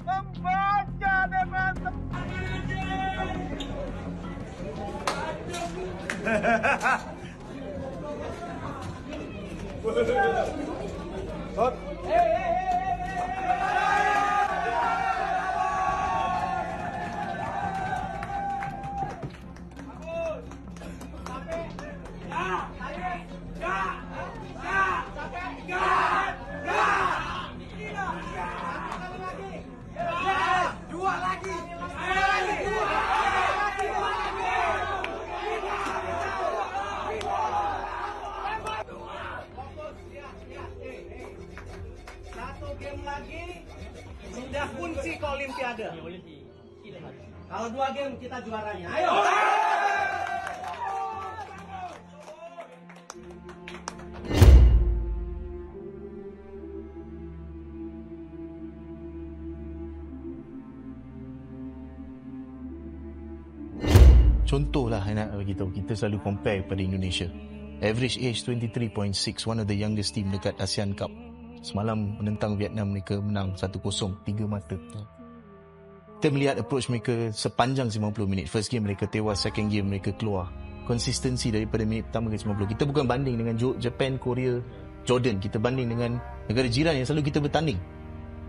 membaca dengan satu game lagi sudah kunci ke Olimpiade. Kalau 2 game kita juaranya. Ayo. Contohlah nak bagi tahu, kita selalu compare pada Indonesia. Average age 23.6, one of the youngest team dekat ASEAN Cup. Semalam menentang Vietnam, mereka menang 1-0, 3 mata. Kita melihat approach mereka sepanjang 90 minit. First game mereka tewas, second game mereka keluar. Konsistensi daripada minit pertama ke 90. Kita bukan banding dengan Japan, Korea, Jordan. Kita banding dengan negara jiran yang selalu kita bertanding.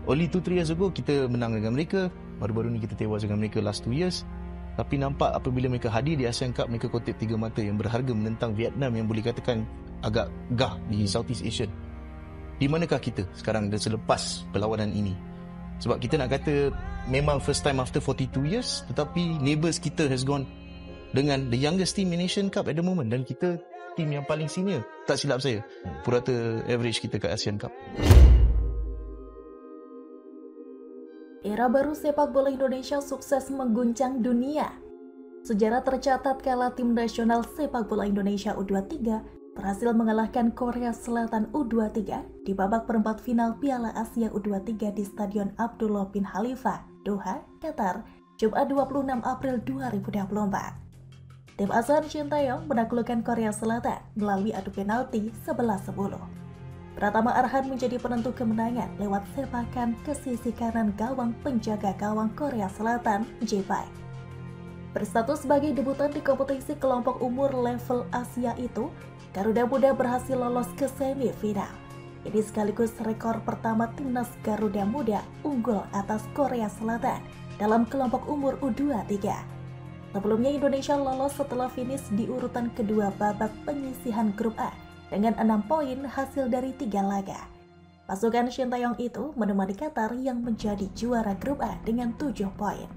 Only 2-3 years ago kita menang dengan mereka. Baru-baru ni kita tewas dengan mereka last 2 years. Tapi nampak apabila mereka hadir di ASEAN Cup, mereka kutip 3 mata yang berharga menentang Vietnam yang boleh katakan agak gah di Southeast Asia. Di manakah kita sekarang dan selepas perlawanan ini? Sebab kita nak kata memang first time after 42 years, tetapi neighbours kita has gone dengan the youngest team in Asian Cup at the moment, dan kita team yang paling senior, tak silap saya, purata average kita kat ASEAN Cup. Era baru sepak bola Indonesia sukses mengguncang dunia. Sejarah tercatat kala tim nasional sepak bola Indonesia U23 berhasil mengalahkan Korea Selatan U23 di babak perempat final Piala Asia U23 di Stadion Abdullah bin Khalifa, Doha, Qatar, Jumat 26 April 2024. Tim asuhan Shin Tae-yong menaklukkan Korea Selatan melalui adu penalti 11-10. Pratama Arhan menjadi penentu kemenangan lewat sepakan ke sisi kanan gawang penjaga gawang Korea Selatan, Jae-baek. Berstatus sebagai debutan di kompetisi kelompok umur level Asia itu, Garuda Muda berhasil lolos ke semifinal. Ini sekaligus rekor pertama timnas Garuda Muda unggul atas Korea Selatan dalam kelompok umur U23. Sebelumnya Indonesia lolos setelah finish di urutan kedua babak penyisihan grup A dengan 6 poin hasil dari 3 laga. Pasukan Shin Tae-yong itu menemani Qatar yang menjadi juara grup A dengan 7 poin.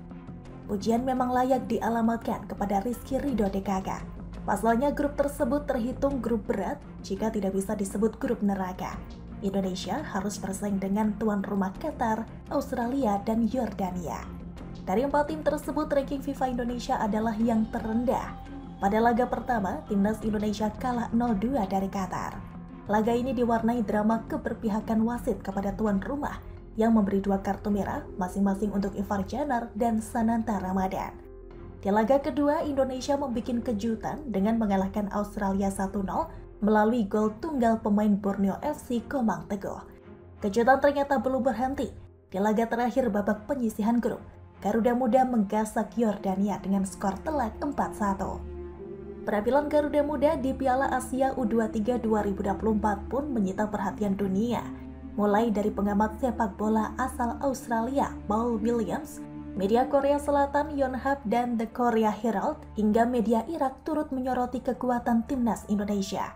Pujian memang layak dialamatkan kepada Rizky Ridho DKK. Pasalnya grup tersebut terhitung grup berat jika tidak bisa disebut grup neraka. Indonesia harus bersaing dengan tuan rumah Qatar, Australia, dan Yordania. Dari 4 tim tersebut, ranking FIFA Indonesia adalah yang terendah. Pada laga pertama, timnas Indonesia kalah 0-2 dari Qatar. Laga ini diwarnai drama keberpihakan wasit kepada tuan rumah yang memberi 2 kartu merah masing-masing untuk Ivar Janar dan Sananta Ramadan. Di laga kedua, Indonesia membuat kejutan dengan mengalahkan Australia 1-0 melalui gol tunggal pemain Borneo FC Komang Teguh. Kejutan ternyata belum berhenti. Di laga terakhir babak penyisihan grup, Garuda Muda menggasak Yordania dengan skor telak 4-1. Penampilan Garuda Muda di Piala Asia U23 2024 pun menyita perhatian dunia, mulai dari pengamat sepak bola asal Australia Paul Williams, media Korea Selatan Yonhap dan The Korea Herald, hingga media Irak turut menyoroti kekuatan timnas Indonesia.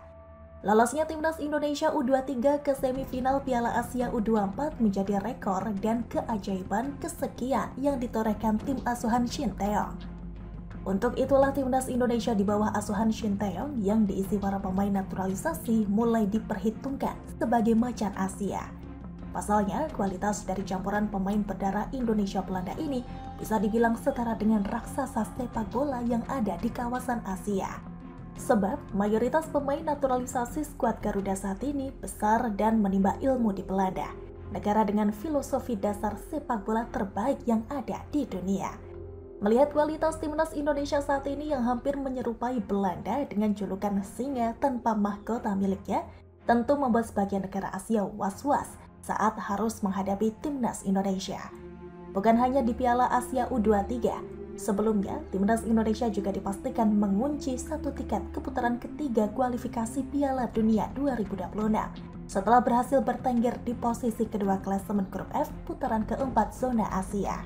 Lolosnya timnas Indonesia U23 ke semifinal Piala Asia U24 menjadi rekor dan keajaiban kesekian yang ditorehkan tim asuhan Shin Tae-yong. Untuk itulah timnas Indonesia di bawah asuhan Shin Tae-yong yang diisi para pemain naturalisasi mulai diperhitungkan sebagai macan Asia. Pasalnya, kualitas dari campuran pemain berdarah Indonesia Belanda ini bisa dibilang setara dengan raksasa sepak bola yang ada di kawasan Asia. Sebab, mayoritas pemain naturalisasi skuad Garuda saat ini besar dan menimba ilmu di Belanda, negara dengan filosofi dasar sepak bola terbaik yang ada di dunia. Melihat kualitas timnas Indonesia saat ini yang hampir menyerupai Belanda dengan julukan singa tanpa mahkota miliknya, tentu membuat sebagian negara Asia was-was saat harus menghadapi timnas Indonesia. bukan hanya di Piala Asia U23. Sebelumnya, timnas Indonesia juga dipastikan mengunci satu tiket ke putaran ketiga kualifikasi Piala Dunia 2026 setelah berhasil bertengger di posisi kedua klasemen grup F putaran keempat zona Asia.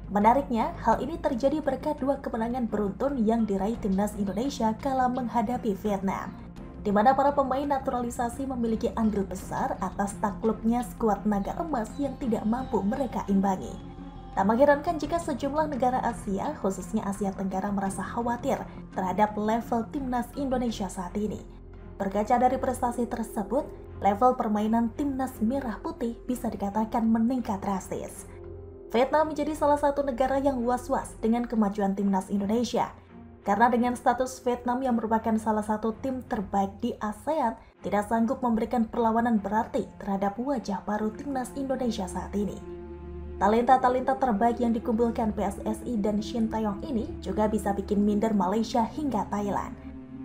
Menariknya, hal ini terjadi berkat dua kemenangan beruntun yang diraih timnas Indonesia kala menghadapi Vietnam, di mana para pemain naturalisasi memiliki andil besar atas takluknya skuad naga emas yang tidak mampu mereka imbangi. Tak mengherankan jika sejumlah negara Asia, khususnya Asia Tenggara, merasa khawatir terhadap level timnas Indonesia saat ini. Berkaca dari prestasi tersebut, level permainan timnas merah putih bisa dikatakan meningkat drastis. Vietnam menjadi salah satu negara yang was-was dengan kemajuan timnas Indonesia. Karena dengan status Vietnam yang merupakan salah satu tim terbaik di ASEAN, tidak sanggup memberikan perlawanan berarti terhadap wajah baru timnas Indonesia saat ini. Talenta-talenta terbaik yang dikumpulkan PSSI dan Shin Taeyong ini juga bisa bikin minder Malaysia hingga Thailand.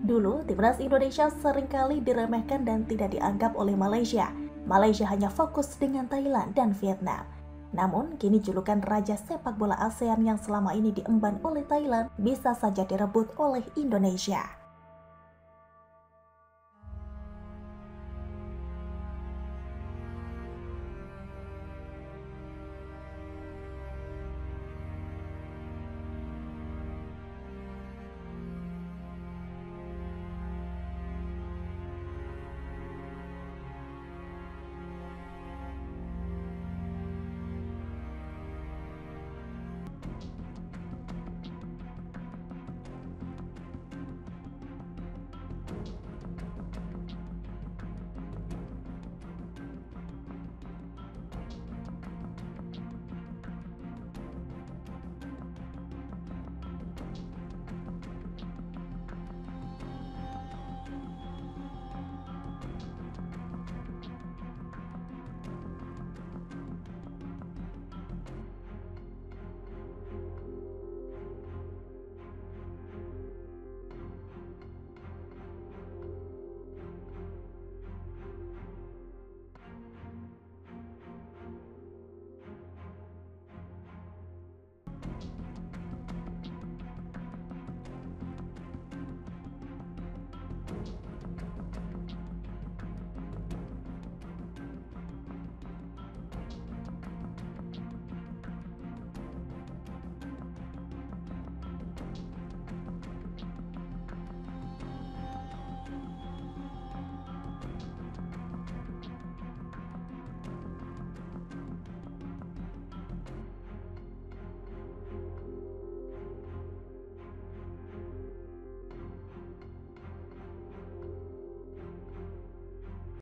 Dulu, timnas Indonesia seringkali diremehkan dan tidak dianggap oleh Malaysia. Malaysia hanya fokus dengan Thailand dan Vietnam. Namun, kini julukan Raja Sepak Bola ASEAN yang selama ini diemban oleh Thailand bisa saja direbut oleh Indonesia.